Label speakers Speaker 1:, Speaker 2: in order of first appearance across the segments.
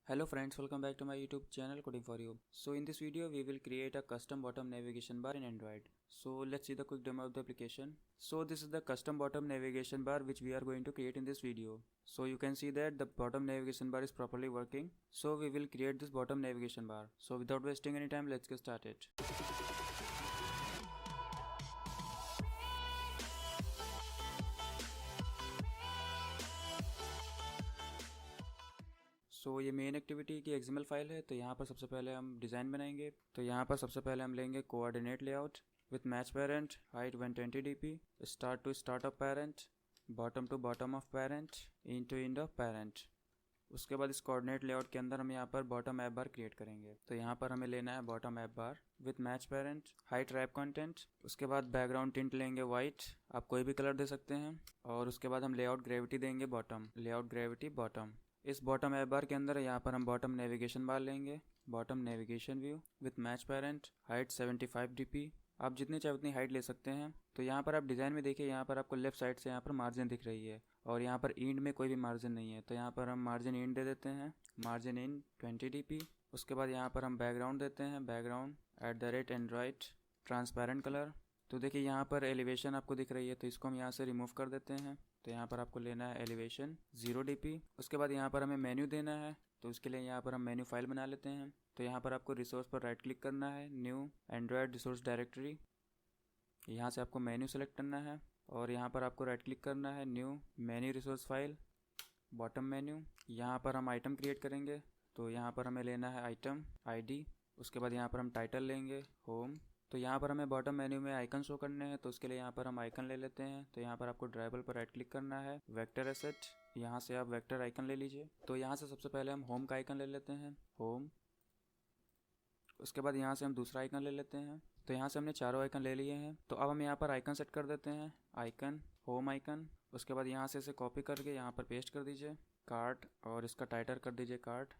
Speaker 1: Hello friends, welcome back to my YouTube channel Coding for You. So in this video we will create a custom bottom navigation bar in Android. So let's see the quick demo of the application. So this is the custom bottom navigation bar which we are going to create in this video. So you can see that the bottom navigation bar is properly working. So we will create this bottom navigation bar. So without wasting any time, let's get started. सो ये main activity की XML file है। तो यहाँ पर सबसे पहले हम design बनाएंगे। तो यहाँ पर सबसे पहले हम लेंगे coordinate layout with match parent, height 120 dp, start to start of parent, bottom to bottom of parent, end of parent. उसके बाद इस कोऑर्डिनेट लेआउट के अंदर हम यहाँ पर बॉटम ऐप बार क्रिएट करेंगे। तो यहाँ पर हमें लेना है bottom app bar with match parent, height wrap content. उसके बाद बैकग्राउंड टिंट लेंगे वाइट, आप कोई भी कलर दे सकते हैं। और उसके बाद हम लेआउट ग्रेविटी देंगे बॉटम, लेआउट ग्रेविटी बॉटम। इस बॉटम ऐप बार के अंदर यहाँ पर हम बॉटम नेविगेशन बार लेंगे, bottom navigation view with match parent, height 75 dp। आप जितनी चाहे उतनी हाइट ले सकते हैं। तो यहाँ पर आप डिज़ाइन में देखिए, यहाँ पर आपको लेफ्ट साइड से यहाँ पर मार्जिन दिख रही है और यहाँ पर इंड में कोई भी मार्जिन नहीं है। तो यहाँ पर हम मार्जिन इंड दे देते हैं, मार्जिन इन 20 dp। उसके बाद यहाँ पर हम बैकग्राउंड देते हैं, बैकग्राउंड @Android ट्रांसपेरेंट कलर। तो देखिए यहाँ पर एलिवेशन आपको दिख रही है, तो इसको हम यहाँ से रिमूव कर देते हैं। तो यहाँ पर आपको लेना है एलिवेशन 0 dp। उसके बाद यहाँ पर हमें मेन्यू देना है, तो उसके लिए यहाँ पर हम मेन्यू फाइल बना लेते हैं। तो यहाँ पर आपको रिसोर्स पर राइट क्लिक करना है, न्यू एंड्रॉयड रिसोर्स डायरेक्टरी। यहाँ से आपको मेन्यू सेलेक्ट करना है और यहाँ पर आपको राइट क्लिक करना है, new menu resource file, bottom menu. यहाँ पर हम आइटम क्रिएट करेंगे। तो यहाँ पर हमें लेना है आइटम ID। उसके बाद यहाँ पर हम टाइटल लेंगे होम। तो यहाँ पर हमें बॉटम मेन्यू में आइकन शो करने हैं, तो उसके लिए यहाँ पर हम आइकन ले लेते हैं। तो यहाँ पर आपको ड्राइबल पर राइट क्लिक करना है, वेक्टर एसेट, यहाँ से आप वेक्टर आइकन ले लीजिए। तो यहाँ से सबसे पहले हम होम का आइकन ले लेते हैं, होम। उसके बाद यहाँ से हम दूसरा आइकन ले लेते हैं। तो यहाँ से हमने चारों आइकन ले लिए हैं। तो अब हम यहाँ पर आइकन सेट कर देते हैं, आइकन, होम आइकन। उसके बाद यहाँ से इसे कॉपी करके यहाँ पर पेस्ट कर दीजिए, कार्ट, और इसका टाइटल कर दीजिए कार्ट।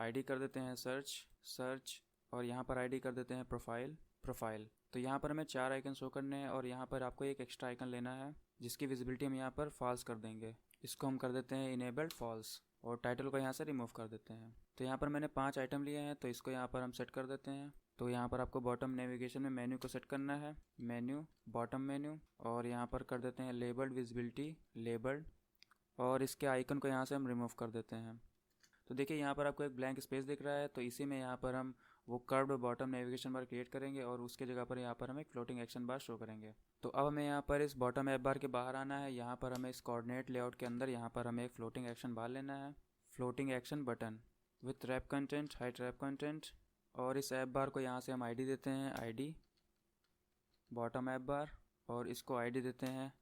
Speaker 1: ID कर देते हैं सर्च, और यहाँ पर ID कर देते हैं प्रोफाइल। तो यहाँ पर हमें 4 आइकन शो करने हैं और यहाँ पर आपको एक एक्स्ट्रा आइकन लेना है जिसकी विजिबिलिटी हम यहाँ पर फॉल्स कर देंगे। इसको हम कर देते हैं इनेबल्ड फॉल्स, और टाइटल को यहाँ से रिमूव कर देते हैं। तो यहाँ पर मैंने 5 आइटम लिए हैं, तो इसको यहाँ पर हम सेट कर देते हैं। तो यहाँ पर आपको बॉटम नेविगेशन में मेन्यू को सेट करना है, मेन्यू, बॉटम मेन्यू, और यहाँ पर कर देते हैं लेबल्ड विजिबिलिटी, लेबल्ड, और इसके आइकन को यहाँ से हम रिमूव कर देते हैं। तो देखिए यहाँ पर आपको एक ब्लैंक स्पेस दिख रहा है, तो इसी में यहाँ पर हम वो curved bottom navigation bar create करेंगे और उसके जगह पर यहाँ पर हम एक फ्लोटिंग एक्शन बार शो करेंगे। तो अब हमें यहाँ पर इस बॉटम ऐप बार के बाहर आना है। यहाँ पर हमें इस कोऑर्डिनेट लेआउट के अंदर यहाँ पर हमें एक फ्लोटिंग एक्शन बार लेना है, floating action button with wrap content, height wrap content. और इस ऐप बार को यहाँ से हम ID देते हैं, ID बॉटम ऐप बार, और इसको ID देते हैं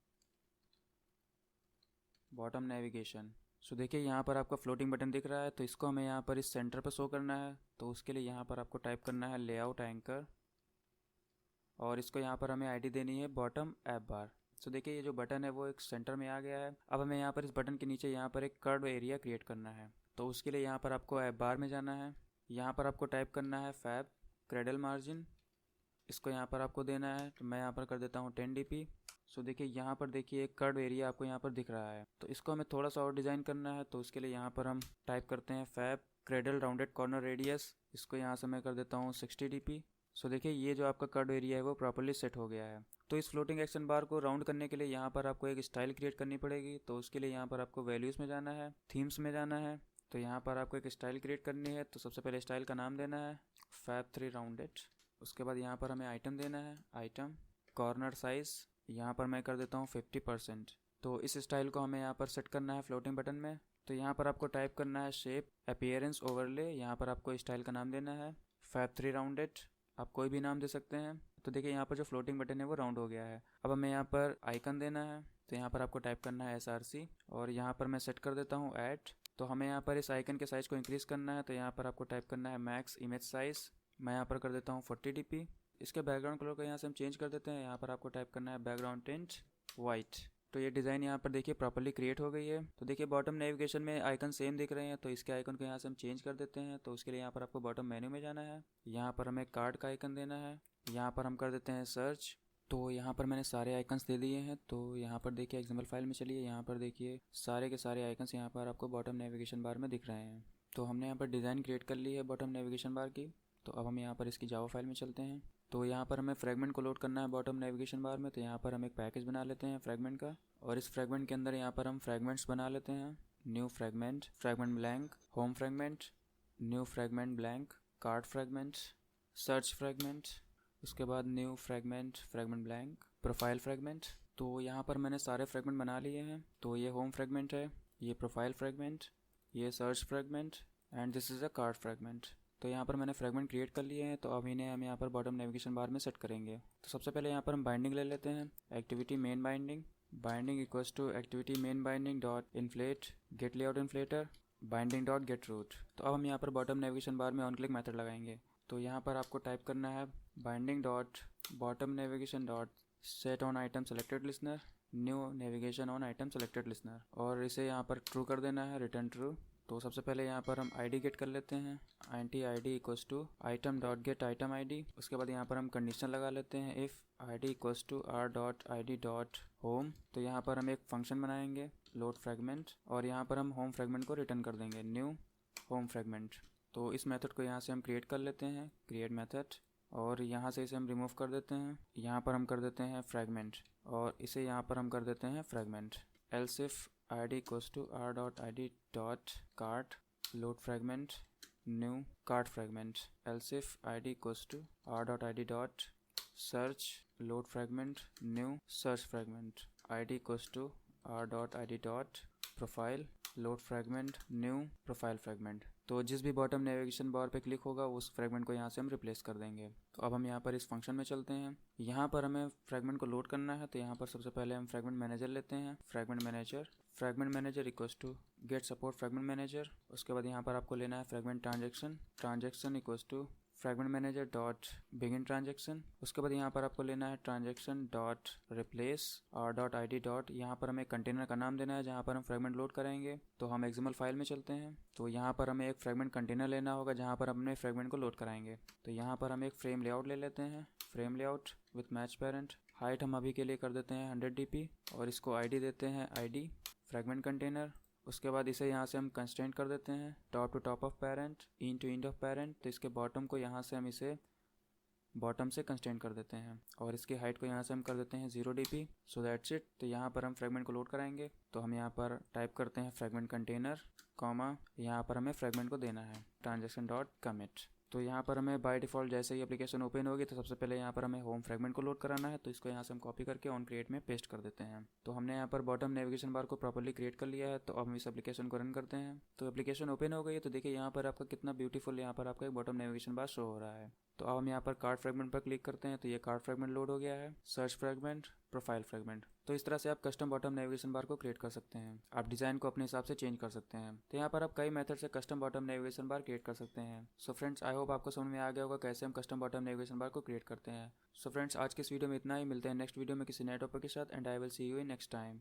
Speaker 1: बॉटम नेविगेशन। सो देखिए यहाँ पर आपका फ्लोटिंग बटन दिख रहा है, तो इसको हमें यहाँ पर इस सेंटर पर शो करना है। तो उसके लिए यहाँ पर आपको टाइप करना है लेआउट एंकर, और इसको यहाँ पर हमें ID देनी है बॉटम ऐप बार। सो देखिए ये जो बटन है वो एक सेंटर में आ गया है। अब हमें यहाँ पर इस बटन के नीचे यहाँ पर एक कर्व एरिया क्रिएट करना है। तो उसके लिए यहाँ पर आपको ऐप बार में जाना है, यहाँ पर आपको टाइप करना है फैब क्रेडल मार्जिन, इसको यहाँ पर आपको देना है। तो मैं यहाँ पर कर देता हूँ 10 dp। सो देखिए यहाँ पर देखिए एक कर्व एरिया आपको यहाँ पर दिख रहा है। तो इसको हमें थोड़ा सा और डिज़ाइन करना है। तो उसके लिए यहाँ पर हम टाइप करते हैं fab cradle rounded corner radius, इसको यहाँ से मैं कर देता हूँ 60 dp। सो देखिए ये जो आपका कर्व एरिया है वो प्रॉपर्ली सेट हो गया है। तो इस फ्लोटिंग एक्शन बार को राउंड करने के लिए यहाँ पर आपको एक स्टाइल क्रिएट करनी पड़ेगी। तो उसके लिए यहाँ पर आपको वैल्यूज़ में जाना है, थीम्स में जाना है। तो यहाँ पर आपको एक स्टाइल क्रिएट करनी है। तो सबसे पहले स्टाइल का नाम देना है फैब 3 राउंडेड। उसके बाद यहाँ पर हमें आइटम देना है, आइटम, कॉर्नर साइज़ यहाँ पर मैं कर देता हूँ 50%। तो इस स्टाइल को हमें यहाँ पर सेट करना है फ्लोटिंग बटन में। तो यहाँ पर आपको टाइप करना है शेप अपीयरेंस ओवरले, यहाँ पर आपको स्टाइल का नाम देना है फैब 3 राउंडेड, आप कोई भी नाम दे सकते हैं। तो देखिए यहाँ पर जो फ्लोटिंग बटन है वो राउंड हो गया है। अब हमें यहाँ पर आइकन देना है। तो यहाँ पर आपको टाइप करना है SRC, और यहाँ पर मैं सेट कर देता हूँ ऐड। तो हमें यहाँ पर इस आइकन के साइज़ को इंक्रीज़ करना है। तो यहाँ पर आपको टाइप करना है मैक्स इमेज साइज़, मैं यहाँ पर कर देता हूँ 40 dp। इसके बैकग्राउंड कलर को यहाँ से हम चेंज कर देते हैं। यहाँ पर आपको टाइप करना है बैकग्राउंड टिंट वाइट। तो ये डिज़ाइन यहाँ पर देखिए प्रॉपर्ली क्रिएट हो गई है। तो देखिए बॉटम नेविगेशन में आइकन सेम दिख रहे हैं, तो इसके आइकन को यहाँ से हम चेंज कर देते हैं। तो उसके लिए यहाँ पर आपको बॉटम मेन्यू में जाना है, यहाँ पर हमें कार्ड का आइकन देना है, यहाँ पर हम कर देते हैं सर्च। तो यहाँ पर मैंने सारे आइकन्स दे दिए हैं। तो यहाँ पर देखिए XML फाइल में चलिए, यहाँ पर देखिए सारे के सारे आइकन्स यहाँ पर आपको बॉटम नेविगेशन बार में दिख रहे हैं। तो हमने यहाँ पर डिज़ाइन क्रिएट कर ली है बॉटम नेविगेशन बार की। तो अब हम यहाँ पर इसकी जावा फाइल में चलते हैं। तो यहाँ पर हमें फ्रेगमेंट को लोड करना है बॉटम नेविगेशन बार में। तो यहाँ पर हम एक पैकेज बना लेते हैं फ्रेगमेंट का, और इस फ्रेगमेंट के अंदर यहाँ पर हम फ्रेगमेंट्स बना लेते हैं। New fragment, fragment blank, home fragment, new fragment blank, card fragment, search fragment, उसके बाद new fragment, fragment blank, profile fragment. तो यहाँ पर मैंने सारे फ्रेगमेंट बना लिए हैं। तो ये होम फ्रेगमेंट है, ये प्रोफाइल फ्रेगमेंट, ये search fragment and this is a card fragment. तो यहाँ पर मैंने फ्रेगमेंट क्रिएट कर लिए हैं। तो अब इन्हें हम यहाँ पर बॉटम नेविगेशन बार में सेट करेंगे। तो सबसे पहले यहाँ पर हम बाइंडिंग ले लेते हैं, activity main binding, binding equals to activity main binding dot inflate get layout inflater binding dot get root. तो अब हम यहाँ पर बॉटम नेविगेशन बार में ऑन क्लिक मेथड लगाएंगे। तो यहाँ पर आपको टाइप करना है binding dot bottom navigation dot set on item selected listener new navigation on item selected listener, और इसे यहाँ पर ट्रू कर देना है, रिटर्न ट्रू। तो सबसे पहले यहाँ पर हम आईडी गेट कर लेते हैं, id equals to item dot get item ID. उसके बाद यहाँ पर हम कंडीशन लगा लेते हैं if id equals to r dot id dot home. तो यहाँ पर हम एक फंक्शन बनाएंगे लोड फ्रेगमेंट, और यहाँ पर हम होम फ्रेगमेंट को रिटर्न कर देंगे न्यू होम फ्रेगमेंट। तो इस मेथड को यहाँ से हम क्रिएट कर लेते हैं, क्रिएट मेथड, और यहाँ से इसे हम रिमूव कर देते हैं। यहाँ पर हम कर देते हैं फ्रेगमेंट, और इसे यहाँ पर हम कर देते हैं fragment. Else if id equals to r dot id dot card load fragment new card fragment. Else if id equals to r dot id dot search load fragment new search fragment. id equals to r dot id dot profile load fragment new profile fragment. तो जिस भी bottom navigation bar पे click होगा उस fragment को यहाँ से हम रिप्लेस कर देंगे। तो अब हम यहाँ पर इस फंक्शन में चलते हैं। यहाँ पर हमें फ्रेगमेंट को लोड करना है। तो यहाँ पर सबसे पहले हम फ्रेगमेंट मैनेजर लेते हैं, fragment manager equals to get support fragment manager. उसके बाद यहाँ पर आपको लेना है fragment transaction equals to fragment manager dot begin transaction. उसके बाद यहाँ पर आपको लेना है ट्रांजेक्शन डॉट रिप्लेस और डॉट id डॉट, यहाँ पर हमें कंटेनर का नाम देना है जहाँ पर हम फ्रेगमेंट लोड करेंगे। तो हम एक्सएमएल फाइल में चलते हैं। तो यहाँ पर हमें एक फ्रेगमेंट कंटेनर लेना होगा जहाँ पर अपने फ्रेगमेंट को लोड कराएंगे। तो यहाँ पर हम एक फ्रेम लेआउट ले लेते हैं, frame layout with match parent. Height हम अभी के लिए कर देते हैं 100 dp, और इसको id देते हैं id फ्रेगमेंट कंटेनर। उसके बाद इसे यहाँ से हम कंस्ट्रेंट कर देते हैं top to top of parent, end to end of parent. तो इसके बॉटम को यहाँ से हम इसे बॉटम से कंस्ट्रेंट कर देते हैं, और इसकी हाइट को यहाँ से हम कर देते हैं 0 dp। So that's it. तो यहाँ पर हम फ्रेगमेंट को लोड कराएंगे। तो हम यहाँ पर टाइप करते हैं फ्रेगमेंट कंटेनर कॉमा, यहाँ पर हमें फ्रेगमेंट को देना है ट्रांजेक्शन डॉट कमिट। तो यहाँ पर हमें बाय डिफ़ॉल्ट जैसे ही एप्लीकेशन ओपन होगी तो सबसे पहले यहाँ पर हमें होम फ्रेगमेंट को लोड कराना है। तो इसको यहाँ से हम कॉपी करके ऑन क्रिएट में पेस्ट कर देते हैं। तो हमने यहाँ पर बॉटम नेविगेशन बार को प्रॉपर्ली क्रिएट कर लिया है। तो अब हम इस एप्लीकेशन को रन करते हैं। तो एप्लीकेशन ओपन हो गई है। तो देखिए यहाँ पर आपका कितना ब्यूटीफुल यहाँ पर आपका एक बॉटम नेविगेशन बार शो हो रहा है। तो अब हम यहाँ पर कार्ड फ्रेगमेंट पर क्लिक करते हैं। तो ये कार्ड फ्रेगमेंट लोड हो गया है, सर्च फ्रेगमेंट, प्रोफाइल फ्रेगमेंट। तो इस तरह से आप कस्टम बॉटम नेविगेशन बार को क्रिएट कर सकते हैं। आप डिज़ाइन को अपने हिसाब से चेंज कर सकते हैं। तो यहाँ पर आप कई मेथड से custom bottom navigation bar create कर सकते हैं। सो फ्रेंड्स, आई होप आपको समझ में आ गया होगा कैसे हम कस्टम बॉटम नेविगेशन बार को क्रिएट करते हैं। सो फ्रेंड्स, आज के इस वीडियो में इतना ही। मिलते हैं नेक्स्ट वीडियो में किसी नए टॉपिक के साथ, and I will see you in next time.